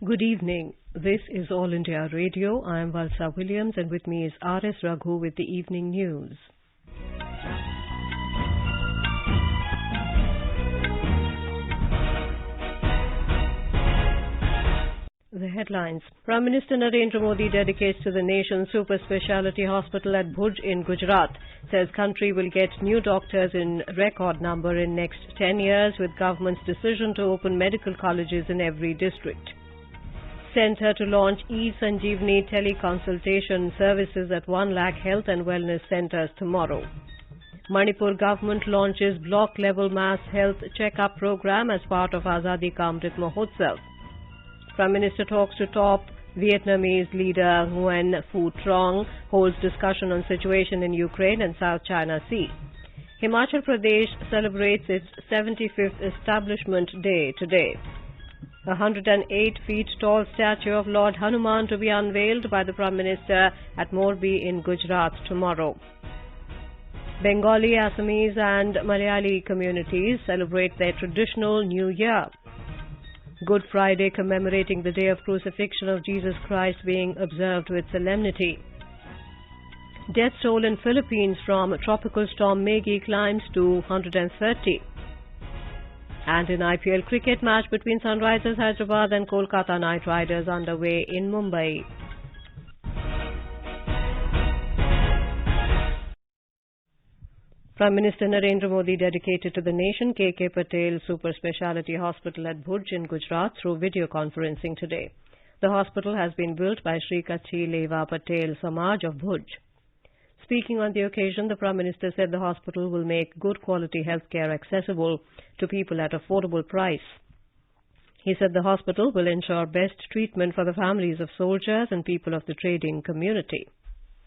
Good evening. This is All India Radio. I am Valsa Williams and with me is R.S. Raghu with the evening news. The headlines. Prime Minister Narendra Modi dedicates to the nation super speciality hospital at Bhuj in Gujarat. Says country will get new doctors in record number in next 10 years with government's decision to open medical colleges in every district. Centre to launch e-Sanjeevani teleconsultation services at 1 lakh health and wellness centres tomorrow. Manipur government launches block-level mass health check-up program as part of Azadi Ka Amrit Mahotsav. Prime Minister talks to top Vietnamese leader Nguyen Phu Trong, holds discussion on situation in Ukraine and South China Sea. Himachal Pradesh celebrates its 75th Establishment Day today. A 108 feet tall statue of Lord Hanuman to be unveiled by the Prime Minister at Morbi in Gujarat tomorrow. Bengali, Assamese and Malayali communities celebrate their traditional New Year. Good Friday commemorating the day of crucifixion of Jesus Christ being observed with solemnity. Death toll in Philippines from tropical storm Maggie climbs to 130. And in IPL cricket, match between Sunrisers Hyderabad and Kolkata Knight Riders underway in Mumbai. Prime Minister Narendra Modi dedicated to the nation KK Patel Super Speciality Hospital at Bhuj in Gujarat through video conferencing today. The hospital has been built by Sri Kachi Leva Patel Samaj of Bhuj. Speaking on the occasion, the Prime Minister said the hospital will make good quality healthcare accessible to people at affordable price. He said the hospital will ensure best treatment for the families of soldiers and people of the trading community.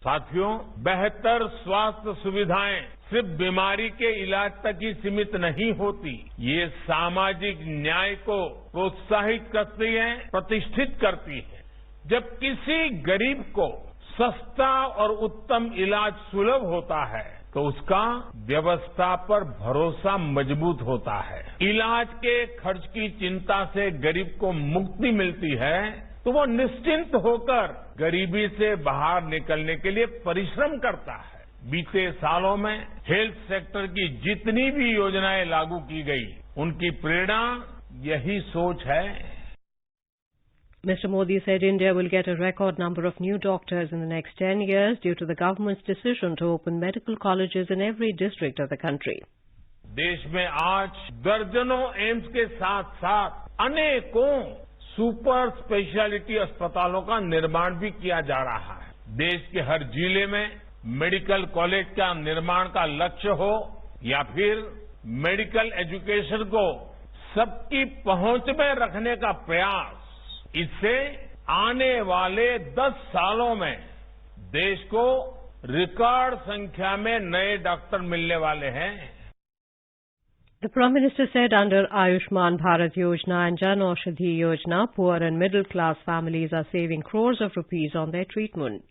साथियों, बेहतर स्वास्थ्य सुविधाएं सिर्फ बीमारी के इलाज तक ही सीमित नहीं होती, ये सामाजिक न्याय को प्रोत्साहित करती है, प्रतिष्ठित करती है। जब किसी गरीब को सस्ता और उत्तम इलाज सुलभ होता है तो उसका व्यवस्था पर भरोसा मजबूत होता है। इलाज के खर्च की चिंता से गरीब को मुक्ति मिलती है तो वो निश्चिंत होकर गरीबी से बाहर निकलने के लिए परिश्रम करता है। बीते सालों में हेल्थ सेक्टर की जितनी भी योजनाएं लागू की गई, उनकी प्रेरणा यही सोच है। Mr. Modi said India will get a record number of new doctors in the next 10 years due to the government's decision to open medical colleges in every district of the country. देश में आज दर्जनों AIIMS के साथ साथ अनेकों super speciality अस्पतालों का निर्माण भी किया जा रहा है। देश के हर जिले में मेडिकल कॉलेज का निर्माण का लक्ष्य हो या फिर मेडिकल एजुकेशन को सबकी पहुंच में रखने का प्रयास, इससे आने वाले 10 सालों में देश को रिकॉर्ड संख्या में नए डॉक्टर मिलने वाले हैं। The Prime Minister said under Ayushman Bharat Yojana and Jan Aushadhi Yojana, poor and middle class families are saving crores of rupees on their treatment.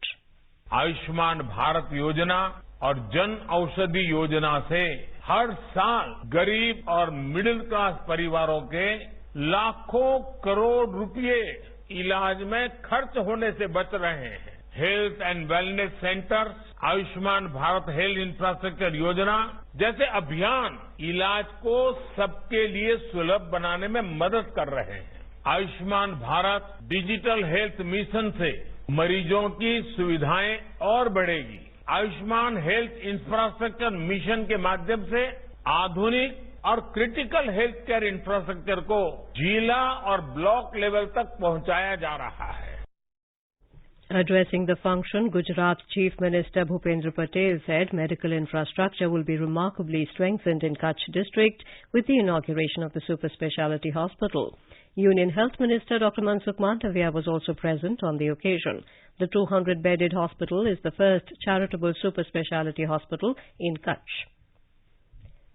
Ayushman Bharat योजना और जन औषधि योजना से हर साल गरीब और मिडिल क्लास परिवारों के लाखों करोड़ रुपए इलाज में खर्च होने से बच रहे हैं। Health and wellness centres, Ayushman Bharat health infrastructure योजना जैसे अभियान इलाज को सबके लिए सुलभ बनाने में मदद कर रहे हैं। Ayushman Bharat digital health mission से मरीजों की सुविधाएं और बढ़ेगी। आयुष्मान हेल्थ इंफ्रास्ट्रक्चर मिशन के माध्यम से आधुनिक और क्रिटिकल हेल्थ केयर इंफ्रास्ट्रक्चर को जिला और ब्लॉक लेवल तक पहुंचाया जा रहा है। Addressing the function, Gujarat Chief Minister Bhupendra Patel said medical infrastructure will be remarkably strengthened in Kutch district with the inauguration of the super speciality hospital. Union Health Minister Dr. Mansukh Mandavia was also present on the occasion. The 200-bedded hospital is the first charitable super speciality hospital in Kutch.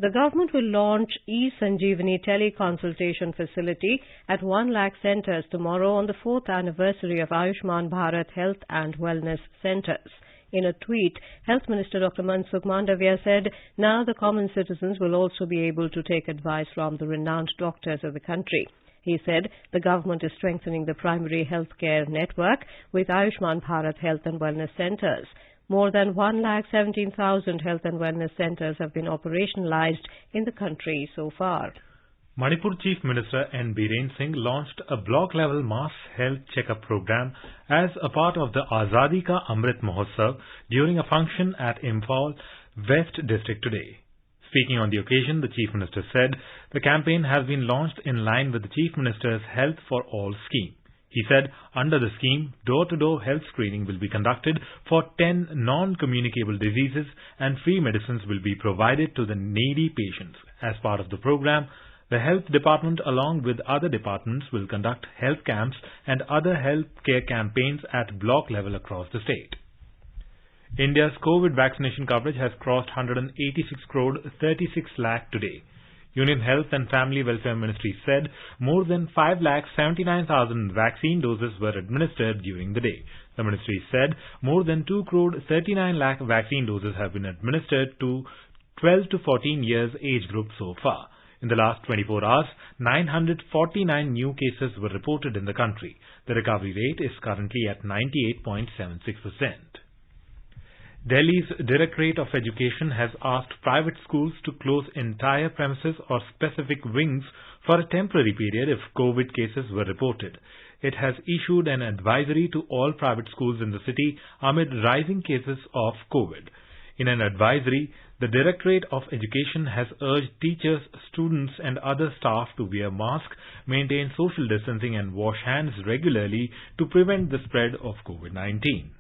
The government will launch e-Sanjeevani teleconsultation facility at 1 lakh centres tomorrow on the 4th anniversary of Ayushman Bharat Health and Wellness Centres. In a tweet, Health Minister Dr. Mansukh Mandavia said, now the common citizens will also be able to take advice from the renowned doctors of the country. He said the government is strengthening the primary healthcare network with Ayushman Bharat Health and Wellness Centres. More than 1,17,000 health and wellness centres have been operationalised in the country so far. Manipur Chief Minister N. Biren Singh launched a block-level mass health checkup program as a part of the Azadi Ka Amrit Mahotsav during a function at Imphal West District today. Speaking on the occasion, the Chief Minister said the campaign has been launched in line with the Chief Minister's Health for All scheme. He said under the scheme, door-to-door health screening will be conducted for 10 non-communicable diseases and free medicines will be provided to the needy patients. As part of the program, the Health Department along with other departments will conduct health camps and other health care campaigns at block level across the state. India's COVID vaccination coverage has crossed 186 crore 36 lakh today. Union Health and Family Welfare Ministry said more than 5,79,000 vaccine doses were administered during the day. The ministry said more than 2 crore 39 lakh vaccine doses have been administered to 12 to 14 years age group so far. In the last 24 hours, 949 new cases were reported in the country. The recovery rate is currently at 98.76%. Delhi's Directorate of Education has asked private schools to close entire premises or specific wings for a temporary period if COVID cases were reported. It has issued an advisory to all private schools in the city amid rising cases of COVID. In an advisory, the Directorate of Education has urged teachers, students and other staff to wear masks, maintain social distancing and wash hands regularly to prevent the spread of COVID-19.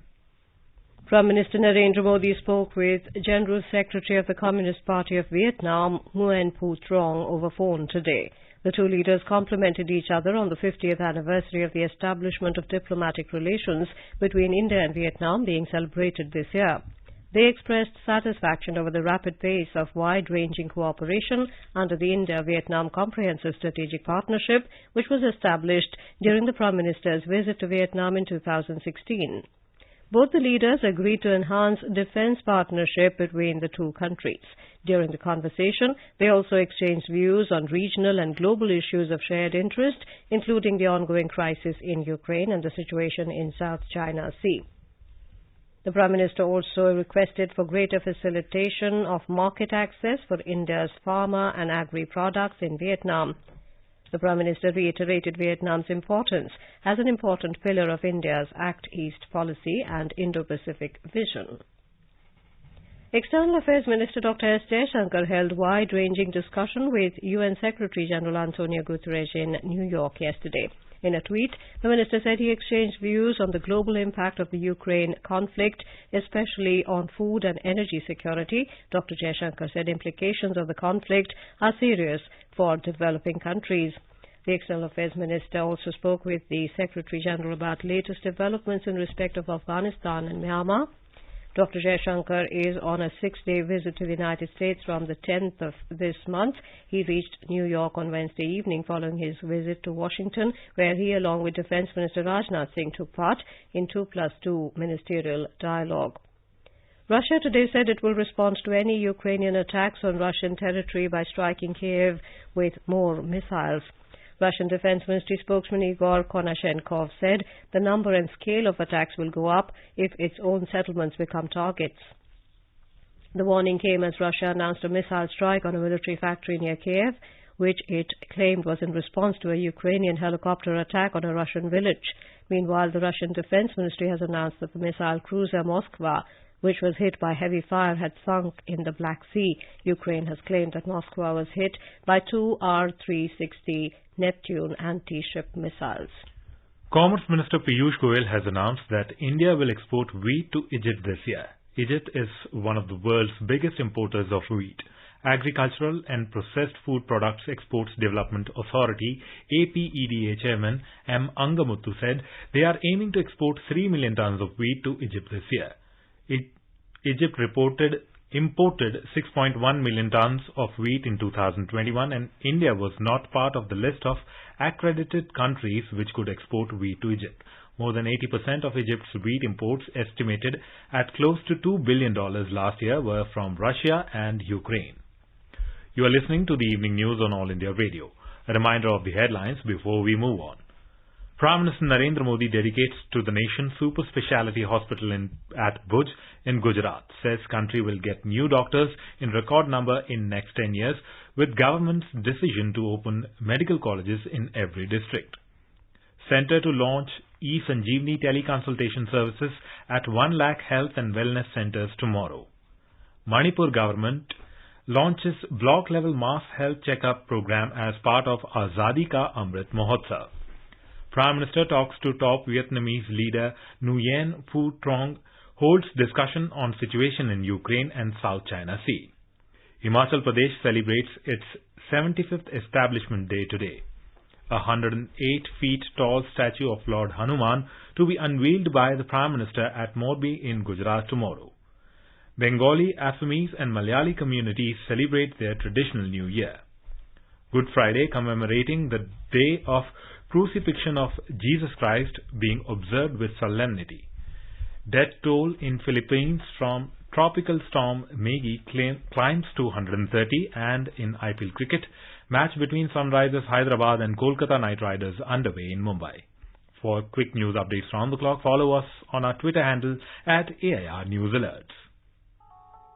Prime Minister Narendra Modi spoke with General Secretary of the Communist Party of Vietnam, Nguyen Phu Trong, over phone today. The two leaders complimented each other on the 50th anniversary of the establishment of diplomatic relations between India and Vietnam being celebrated this year. They expressed satisfaction over the rapid pace of wide-ranging cooperation under the India-Vietnam Comprehensive Strategic Partnership, which was established during the Prime Minister's visit to Vietnam in 2016. Both the leaders agreed to enhance defence partnership between the two countries. During the conversation, they also exchanged views on regional and global issues of shared interest, including the ongoing crisis in Ukraine and the situation in South China Sea. The Prime Minister also requested for greater facilitation of market access for India's pharma and agri-products in Vietnam. The Prime Minister reiterated Vietnam's importance as an important pillar of India's Act East policy and Indo-Pacific vision. External Affairs Minister Dr. S. Jaishankar held wide-ranging discussion with UN Secretary-General Antonio Guterres in New York yesterday. In a tweet, the minister said he exchanged views on the global impact of the Ukraine conflict, especially on food and energy security. Dr. Jaishankar said implications of the conflict are serious for developing countries. The External Affairs Minister also spoke with the Secretary-General about latest developments in respect of Afghanistan and Myanmar. Dr. Jaishankar is on a 6-day visit to the United States from the 10th of this month. He reached New York on Wednesday evening following his visit to Washington, where he, along with Defense Minister Rajnath Singh, took part in 2+2 ministerial dialogue. Russia today said it will respond to any Ukrainian attacks on Russian territory by striking Kiev with more missiles. Russian Defense Ministry spokesman Igor Konashenkov said the number and scale of attacks will go up if its own settlements become targets. The warning came as Russia announced a missile strike on a military factory near Kiev, which it claimed was in response to a Ukrainian helicopter attack on a Russian village. Meanwhile, the Russian Defense Ministry has announced that the missile cruiser Moskva, which was hit by heavy fire, had sunk in the Black Sea. Ukraine has claimed that Moskva was hit by 2 R-360 Neptune anti-ship missiles. Commerce Minister Piyush Goyal has announced that India will export wheat to Egypt this year. Egypt is one of the world's biggest importers of wheat. Agricultural and Processed Food Products Exports Development Authority APEDA Chairman M. Angamuttu said they are aiming to export 3 million tons of wheat to Egypt this year. Egypt imported 6.1 million tons of wheat in 2021 and India was not part of the list of accredited countries which could export wheat to Egypt. More than 80% of Egypt's wheat imports, estimated at close to $2 billion last year, were from Russia and Ukraine. You are listening to the evening news on All India Radio. A reminder of the headlines before we move on. Prime Minister Narendra Modi dedicates to the nation super speciality hospital at Bhuj in Gujarat. Says country will get new doctors in record number in next 10 years with government's decision to open medical colleges in every district. Center to launch e-Sanjeevani teleconsultation services at 1 lakh health and wellness centers tomorrow. Manipur government launches block-level mass health checkup program as part of Azadi Ka Amrit Mahotsav. Prime Minister talks to top Vietnamese leader Nguyen Phu Trong, holds discussion on situation in Ukraine and South China Sea. Himachal Pradesh celebrates its 75th Establishment Day today. A 108 feet tall statue of Lord Hanuman to be unveiled by the Prime Minister at Morbi in Gujarat tomorrow. Bengali, Assamese and Malayali communities celebrate their traditional New Year. Good Friday commemorating the day of crucifixion of Jesus Christ being observed with solemnity. Death toll in Philippines from tropical storm Maggie climbs to 130, and in IPL cricket, match between Sunrisers Hyderabad and Kolkata Knight Riders underway in Mumbai. For quick news updates round the clock, follow us on our Twitter handle at AIR News Alerts.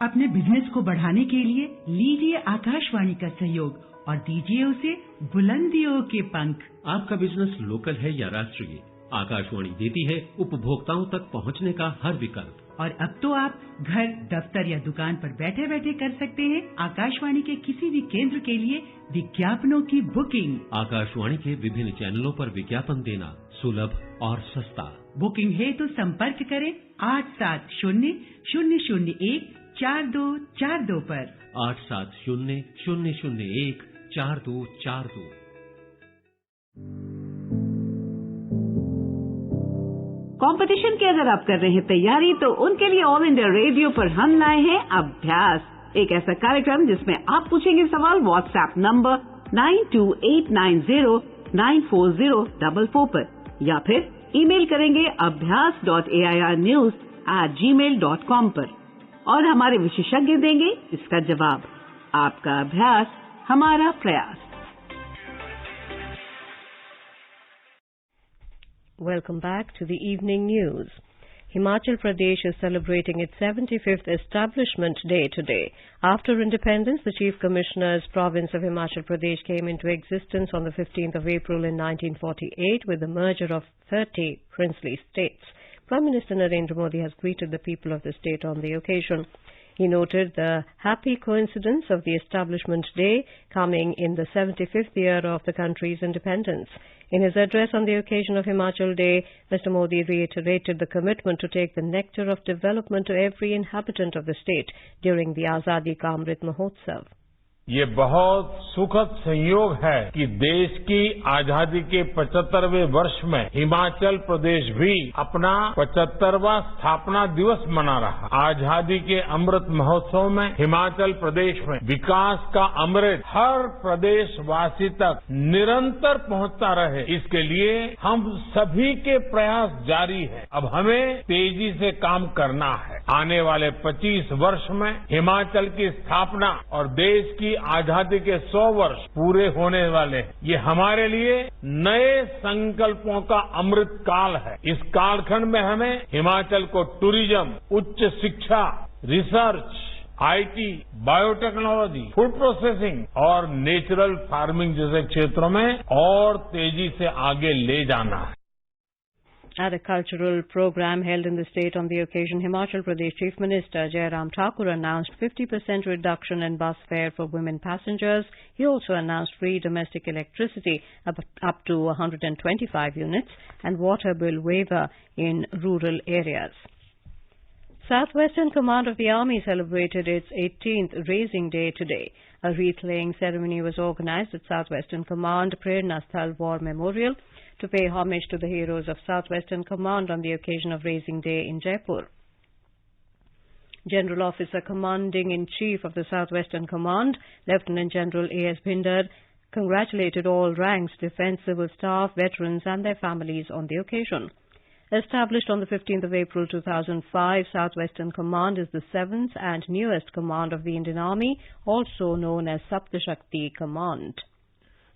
अपने business को बढ़ाने के लिए लीजिए आकाशवाणी का सहयोग और दीजिए उसे बुलंदियों के पंख। आपका बिजनेस लोकल है या राष्ट्रीय, आकाशवाणी देती है उपभोक्ताओं तक पहुंचने का हर विकल्प। और अब तो आप घर, दफ्तर या दुकान पर बैठे बैठे कर सकते हैं आकाशवाणी के किसी भी केंद्र के लिए विज्ञापनों की बुकिंग। आकाशवाणी के विभिन्न चैनलों पर विज्ञापन देना सुलभ और सस्ता। बुकिंग है तो संपर्क करें 8700014242 पर। 8700014242। कंपटीशन की अगर आप कर रहे हैं तैयारी, तो उनके लिए ऑल इंडिया रेडियो पर हम लाए हैं अभ्यास, एक ऐसा कार्यक्रम जिसमें आप पूछेंगे सवाल व्हाट्सएप नंबर 9289094044 पर, या फिर ईमेल करेंगे abhyas.airnews@gmail.com पर, और हमारे विशेषज्ञ देंगे इसका जवाब। आपका अभ्यास हमारा प्रयास। Welcome back to the evening news. Himachal Pradesh is celebrating its 75th Establishment Day today. After independence, the Chief Commissioner's province of Himachal Pradesh came into existence on the 15th of April in 1948 with the merger of 30 princely states. Prime Minister Narendra Modi has greeted the people of the state on the occasion. He noted the happy coincidence of the Establishment Day coming in the 75th year of the country's independence. In his address on the occasion of Himachal Day, Mr. Modi reiterated the commitment to take the nectar of development to every inhabitant of the state during the Azadi Ka Amrit Mahotsav. ये बहुत सुखद संयोग है कि देश की आजादी के 75वें वर्ष में हिमाचल प्रदेश भी अपना 75वां स्थापना दिवस मना रहा। आजादी के अमृत महोत्सव में हिमाचल प्रदेश में विकास का अमृत हर प्रदेशवासी तक निरंतर पहुंचता रहे, इसके लिए हम सभी के प्रयास जारी है। अब हमें तेजी से काम करना है। आने वाले 25 वर्ष में हिमाचल की स्थापना और देश की आजादी के 100 वर्ष पूरे होने वाले हैं। ये हमारे लिए नए संकल्पों का अमृत काल है। इस कालखंड में हमें हिमाचल को टूरिज्म, उच्च शिक्षा, research, IT, biotechnology, food processing और नेचुरल फार्मिंग जैसे क्षेत्रों में और तेजी से आगे ले जाना है। At a cultural program held in the state on the occasion, Himachal Pradesh Chief Minister Jairam Thakur announced 50% reduction in bus fare for women passengers. He also announced free domestic electricity up to 125 units and water bill waiver in rural areas. Southwestern Command of the Army celebrated its 18th Raising Day today. A wreath-laying ceremony was organized at Southwestern Command Prerna Sthal War Memorial to pay homage to the heroes of Southwestern Command on the occasion of Raising Day in Jaipur. General Officer Commanding-in-Chief of the Southwestern Command, Lieutenant General A.S. Bhinder, congratulated all ranks, defence, civil staff, veterans and their families on the occasion. Established on the 15th of April 2005, Southwestern Command is the 7th and newest command of the Indian Army, also known as Saptashakti Command.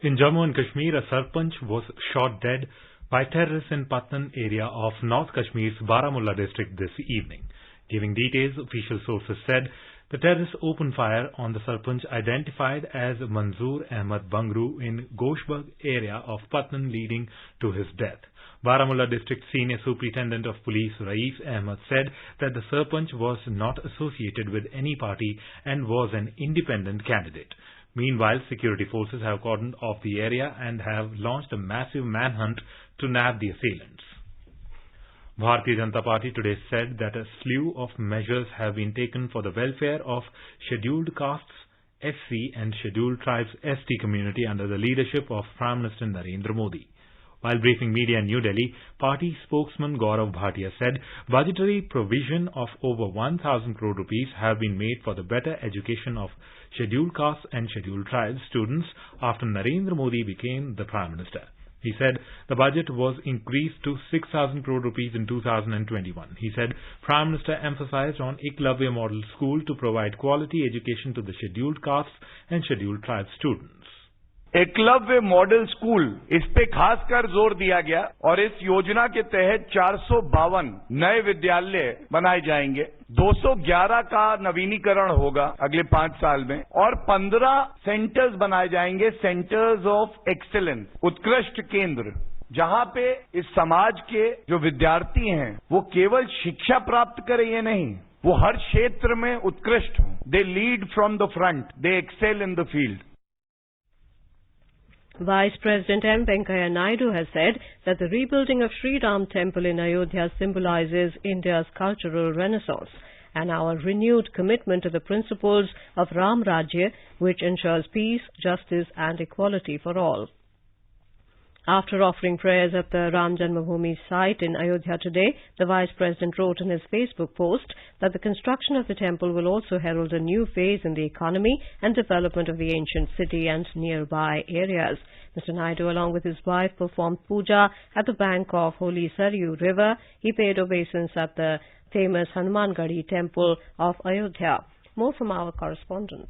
In Jammu and Kashmir, a Sarpanch was shot dead by terrorists in Patnan area of North Kashmir's Baramulla district this evening. Giving details, official sources said the terrorists opened fire on the Sarpanch identified as Manzoor Ahmad Bangru in Goshbag area of Patnan, leading to his death. Baramulla District Senior Superintendent of Police Raif Ahmed said that the Sarpanch was not associated with any party and was an independent candidate. Meanwhile, security forces have cordoned off the area and have launched a massive manhunt to nab the assailants. Bharatiya Janata Party today said that a slew of measures have been taken for the welfare of scheduled castes, SC and scheduled tribes ST community under the leadership of Prime Minister Narendra Modi. While briefing media in New Delhi, party spokesman Gaurav Bhatia said budgetary provision of over 1,000 crore rupees have been made for the better education of scheduled castes and scheduled tribes students after Narendra Modi became the Prime Minister. He said the budget was increased to 6,000 crore rupees in 2021. He said Prime Minister emphasized on Eklavya Model School to provide quality education to the scheduled castes and scheduled tribes students. Eklavya model school इस पे खासकर जोर दिया गया और इस योजना के तहत 452 नए विद्यालय बनाए जाएंगे, 211 का नवीनीकरण होगा अगले 5 साल में और 15 सेंटर्स बनाए जाएंगे, सेंटर्स ऑफ एक्सीलेंस, उत्कृष्ट केंद्र, जहां पे इस समाज के जो विद्यार्थी हैं वो केवल शिक्षा प्राप्त करें ये नहीं, वो हर क्षेत्र में उत्कृष्ट हों. They lead from the front, they excel in the field. Vice President M. Venkaiah Naidu has said that the rebuilding of Sri Ram Temple in Ayodhya symbolizes India's cultural renaissance and our renewed commitment to the principles of Ram Rajya, which ensures peace, justice and equality for all. After offering prayers at the Ram Janmabhoomi site in Ayodhya today, the Vice President wrote in his Facebook post that the construction of the temple will also herald a new phase in the economy and development of the ancient city and nearby areas. Mr. Naidu, along with his wife, performed puja at the bank of Holy Saryu River. He paid obeisance at the famous Hanumangadi temple of Ayodhya. More from our correspondent.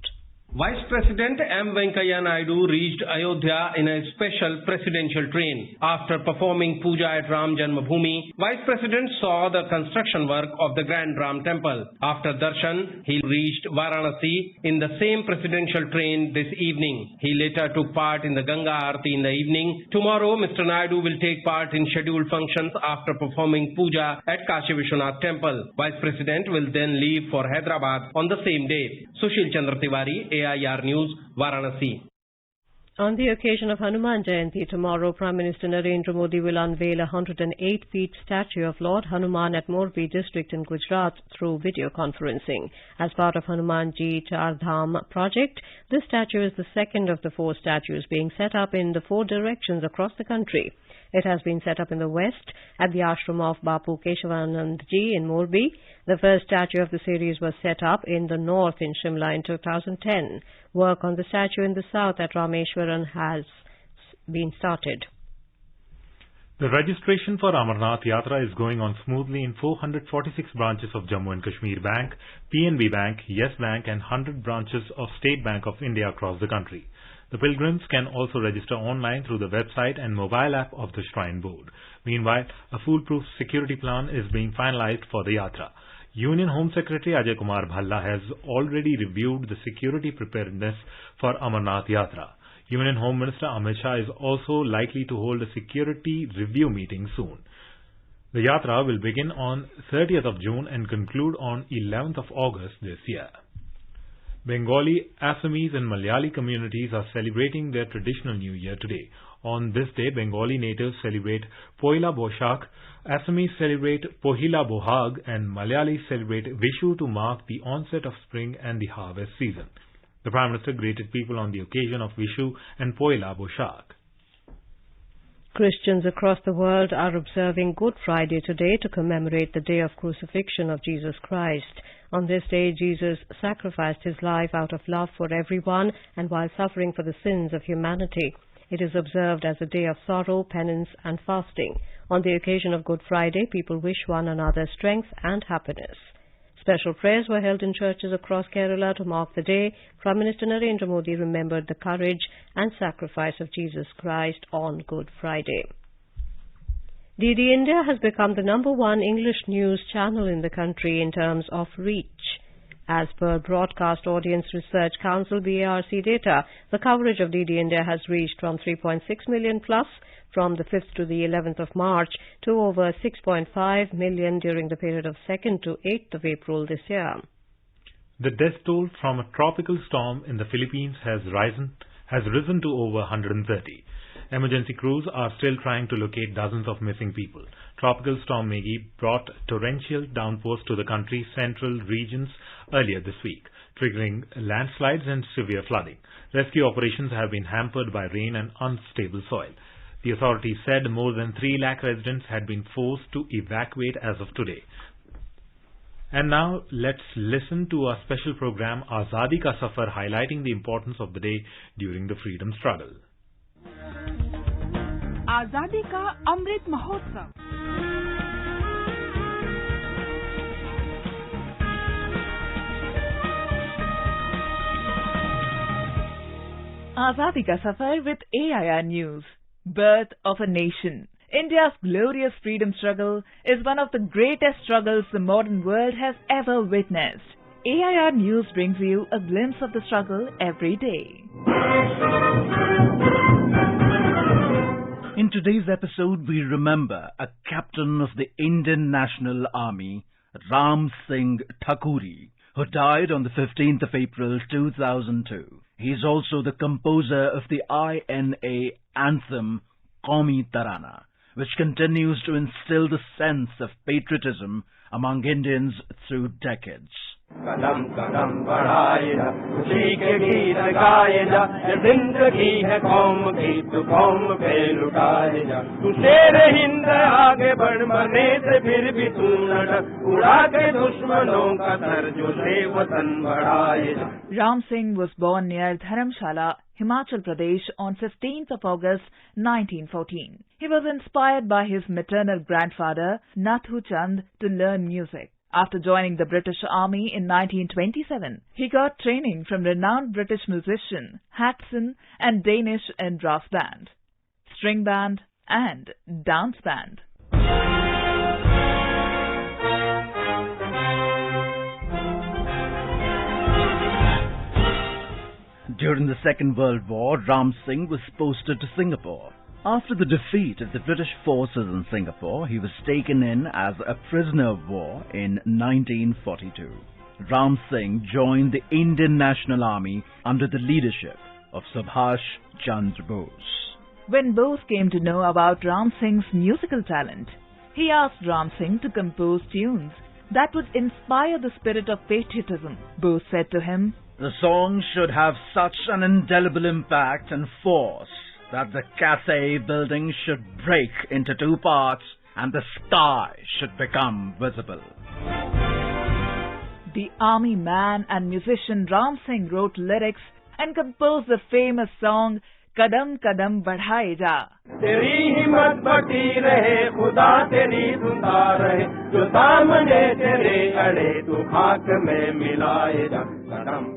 Vice President M. Venkaiah Naidu reached Ayodhya in a special presidential train. After performing puja at Ram Janmabhoomi, Vice President saw the construction work of the Grand Ram Temple. After darshan, he reached Varanasi in the same presidential train this evening. He later took part in the Ganga Aarti in the evening. Tomorrow, Mr. Naidu will take part in scheduled functions after performing puja at Kashi Vishwanath Temple. Vice President will then leave for Hyderabad on the same day. Sushil Chandra Tiwari, AIR News, Varanasi. On the occasion of Hanuman Jayanti tomorrow, Prime Minister Narendra Modi will unveil a 108-feet statue of Lord Hanuman at Morbi district in Gujarat through video conferencing. As part of Hanumanji Char Dham project, this statue is the second of the 4 statues being set up in the 4 directions across the country. It has been set up in the west at the ashram of Bapu Keshavanandji in Morbi. The first statue of the series was set up in the north in Shimla in 2010. Work on the statue in the south at Rameshwaran has been started. The registration for Amarnath Yatra is going on smoothly in 446 branches of Jammu and Kashmir Bank, PNB Bank, Yes Bank and 100 branches of State Bank of India across the country. The pilgrims can also register online through the website and mobile app of the Shrine Board. Meanwhile, a foolproof security plan is being finalized for the Yatra. Union Home Secretary Ajay Kumar Bhalla has already reviewed the security preparedness for Amarnath Yatra. Union Home Minister Amit Shah is also likely to hold a security review meeting soon. The Yatra will begin on 30th of June and conclude on 11th of August this year. Bengali, Assamese and Malayali communities are celebrating their traditional New Year today. On this day, Bengali natives celebrate Poila Boishakh, Assamese celebrate Pohila Bohag and Malayalis celebrate Vishu to mark the onset of spring and the harvest season. The Prime Minister greeted people on the occasion of Vishu and Poila Boishakh. Christians across the world are observing Good Friday today to commemorate the day of crucifixion of Jesus Christ. On this day, Jesus sacrificed his life out of love for everyone and while suffering for the sins of humanity. It is observed as a day of sorrow, penance and fasting. On the occasion of Good Friday, people wish one another strength and happiness. Special prayers were held in churches across Kerala to mark the day. Prime Minister Narendra Modi remembered the courage and sacrifice of Jesus Christ on Good Friday. DD India has become the #1 English news channel in the country in terms of reach. As per Broadcast Audience Research Council BARC data, the coverage of DD India has reached from 3.6 million plus from the 5th to the 11th of March to over 6.5 million during the period of 2nd to 8th of April this year. The death toll from a tropical storm in the Philippines has risen to over 130. Emergency crews are still trying to locate dozens of missing people. Tropical Storm Maggie brought torrential downpours to the country's central regions earlier this week, triggering landslides and severe flooding. Rescue operations have been hampered by rain and unstable soil. The authorities said more than 3 lakh residents had been forced to evacuate as of today. And now let's listen to our special program Azadi Ka Safar, highlighting the importance of the day during the freedom struggle. आजादी का Amrit Mahotsav. Azadi Ka Safar with AIR News. Birth of a nation. India's glorious freedom struggle is one of the greatest struggles the modern world has ever witnessed. AIR News brings you a glimpse of the struggle every day. In today's episode, we remember a captain of the Indian National Army, Ram Singh Thakuri, who died on the 15th of April 2002. He is also the composer of the INA anthem, Qaumi Tarana, which continues to instill the sense of patriotism among Indians through decades. कदम कदम बढ़ाए जा, खुशी के गीत गाए जा, ये जिंदगी है कौम की, तू कौम पे लुटाए जा, तू शेर हिंद आगे बढ़, मरने से फिर भी तू न डर, उड़ा के दुश्मनों का सर जो से वतन बढ़ाए जा. Ram Singh was born near Dharamshala, Himachal Pradesh on 15th of August 1914. He was inspired by his maternal grandfather, Nathu Chand, to learn music. After joining the British Army in 1927, he got training from renowned British musician Haxon and Danish and brass band, string band and dance band. During the Second World War, Ram Singh was posted to Singapore. After the defeat of the British forces in Singapore, he was taken in as a prisoner of war in 1942. Ram Singh joined the Indian National Army under the leadership of Subhash Chandra Bose. When Bose came to know about Ram Singh's musical talent, he asked Ram Singh to compose tunes that would inspire the spirit of patriotism. Bose said to him, "The song should have such an indelible impact and force that the Cathay building should break into 2 parts and the sky should become visible." The army man and musician Ram Singh wrote lyrics and composed the famous song Kadam Kadam Badhaye Ja. तेरी हिम्मत बढ़ती रहे, खुदा तेरी धुंधा रहे, जो सामने तेरे अड़े तू खाक में मिलाए जा. कदम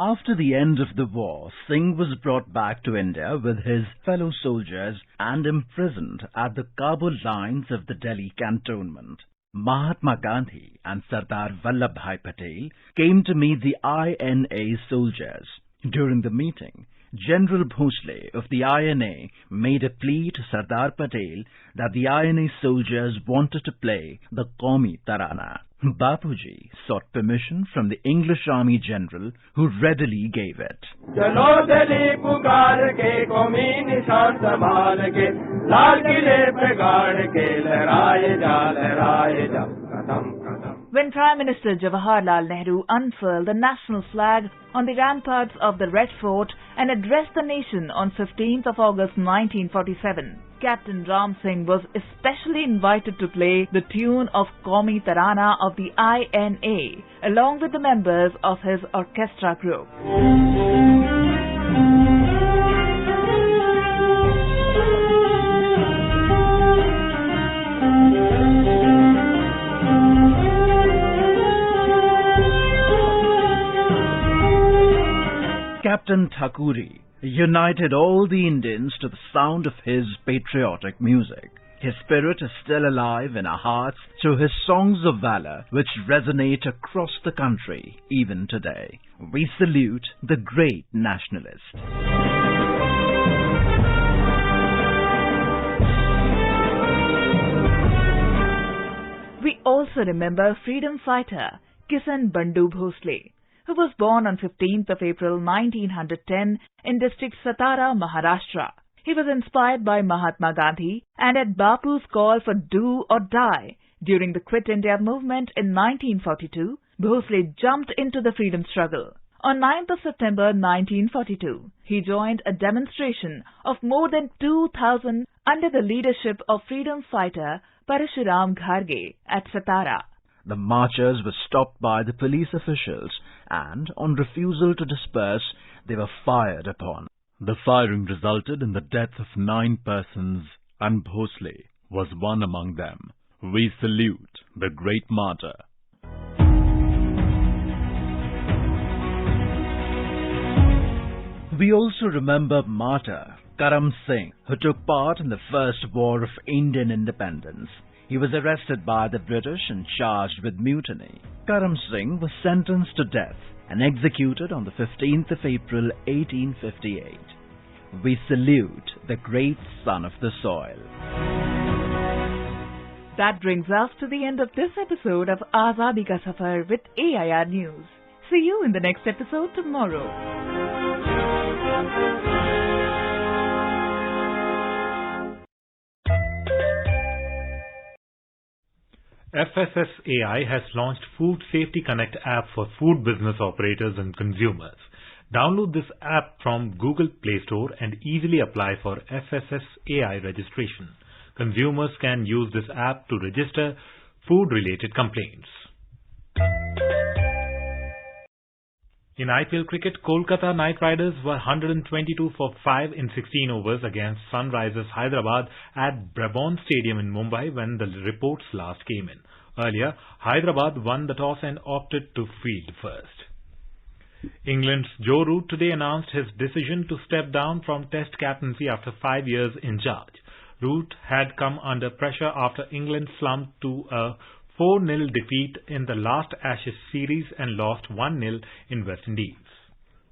After the end of the war, Singh was brought back to India with his fellow soldiers and imprisoned at the Kabul lines of the Delhi cantonment. Mahatma Gandhi and Sardar Vallabhbhai Patel came to meet the INA soldiers. During the meeting, General Bhosle of the INA made a plea to Sardar Patel that the INA soldiers wanted to play the Qaumi Tarana. Bapuji sought permission from the English Army General, who readily gave it. चलो दिली पुकार के कौमी निशान संभाल के, लाल किले पे गाड़ के लहराए जा, कदम कदम. When Prime Minister Jawaharlal Nehru unfurled the national flag on the ramparts of the Red Fort and addressed the nation on 15th of August 1947, Captain Ram Singh was especially invited to play the tune of Qaumi Tarana of the INA along with the members of his orchestra group. Captain Thakuri united all the Indians to the sound of his patriotic music. His spirit is still alive in our hearts through his songs of valor, which resonate across the country even today. We salute the great nationalist. We also remember freedom fighter Kisan Bandhu Bhosle, who was born on 15th of April 1910 in district Satara, Maharashtra. He was inspired by Mahatma Gandhi and at Bapu's call for do or die. During the Quit India movement in 1942, Bhosle jumped into the freedom struggle. On 9th of September 1942, he joined a demonstration of more than 2,000 under the leadership of freedom fighter Parashuram Gharge at Satara. The marchers were stopped by the police officials and, on refusal to disperse, they were fired upon. The firing resulted in the death of 9 persons, and Bhosle was one among them. We salute the great martyr. We also remember martyr Karam Singh, who took part in the First War of Indian Independence. He was arrested by the British and charged with mutiny. Karam Singh was sentenced to death and executed on the 15th of April 1858. We salute the great son of the soil. That brings us to the end of this episode of Azadi Ka Safar with AIR News. See you in the next episode tomorrow. FSSAI has launched Food Safety Connect app for food business operators and consumers. Download this app from Google Play Store and easily apply for FSSAI registration. Consumers can use this app to register food-related complaints. In IPL cricket, Kolkata Knight Riders were 122 for 5 in 16 overs against Sunrisers Hyderabad at Brabant Stadium in Mumbai when the reports last came in. Earlier, Hyderabad won the toss and opted to field first. England's Joe Root today announced his decision to step down from Test captaincy after 5 years in charge. Root had come under pressure after England slumped to a 4-0 defeat in the last Ashes series and lost 1-0 in West Indies.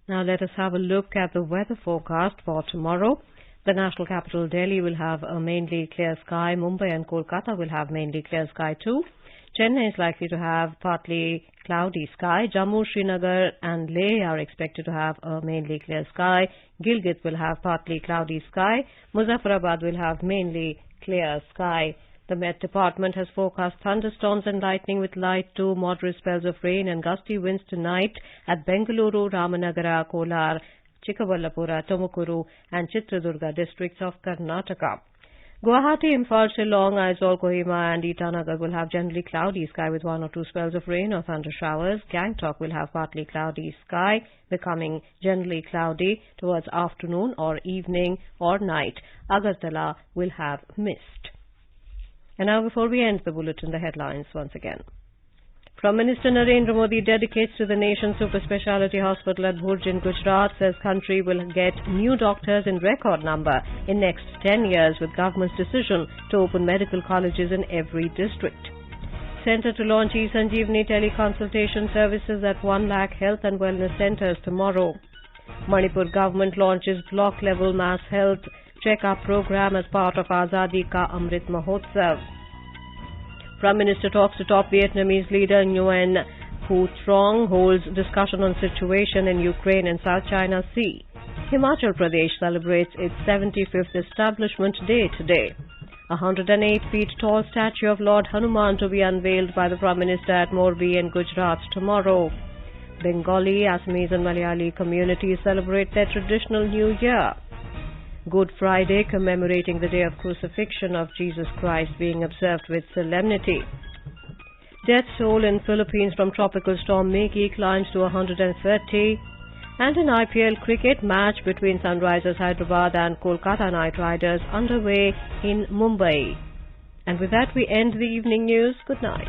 Now let us have a look at the weather forecast for tomorrow. The national capital Delhi will have a mainly clear sky. Mumbai and Kolkata will have mainly clear sky too. Chennai is likely to have partly cloudy sky. Jammu, Srinagar and Leh are expected to have a mainly clear sky. Gilgit will have partly cloudy sky. Muzaffarabad will have mainly clear sky. The Met Department has forecast thunderstorms and lightning with light to moderate spells of rain and gusty winds tonight at Bengaluru, Ramanagara, Kolar, Chikkaballapura, Tumukuru and Chitradurga districts of Karnataka. Guwahati, Imphal, Shillong, Aizawl, Kohima and Itanagar will have generally cloudy sky with 1 or 2 spells of rain or thunder showers. Gangtok will have partly cloudy sky, becoming generally cloudy towards afternoon or evening or night. Agartala will have mist. And now before we end the bulletin, the headlines once again. Prime Minister Narendra Modi dedicates to the nation's super speciality hospital at Bhuj in Gujarat, says country will get new doctors in record number in next 10 years with government's decision to open medical colleges in every district. Centre to launch eSanjeevani teleconsultation services at 1 lakh health and wellness centres tomorrow. Manipur government launches block-level mass health check-up program as part of Azadi Ka Amrit Mahotsav. Prime Minister talks to top Vietnamese leader Nguyen Phu Trong, holds discussion on situation in Ukraine and South China Sea. Himachal Pradesh celebrates its 75th establishment day today. A 108 feet tall statue of Lord Hanuman to be unveiled by the Prime Minister at Morbi in Gujarat tomorrow. Bengali, Assamese and Malayali communities celebrate their traditional New Year. Good Friday, commemorating the day of crucifixion of Jesus Christ, being observed with solemnity. Death toll in Philippines from tropical storm Miki climbs to 130. And in IPL cricket, match between Sunrisers Hyderabad and Kolkata Knight Riders underway in Mumbai. And with that, we end the evening news. Good night.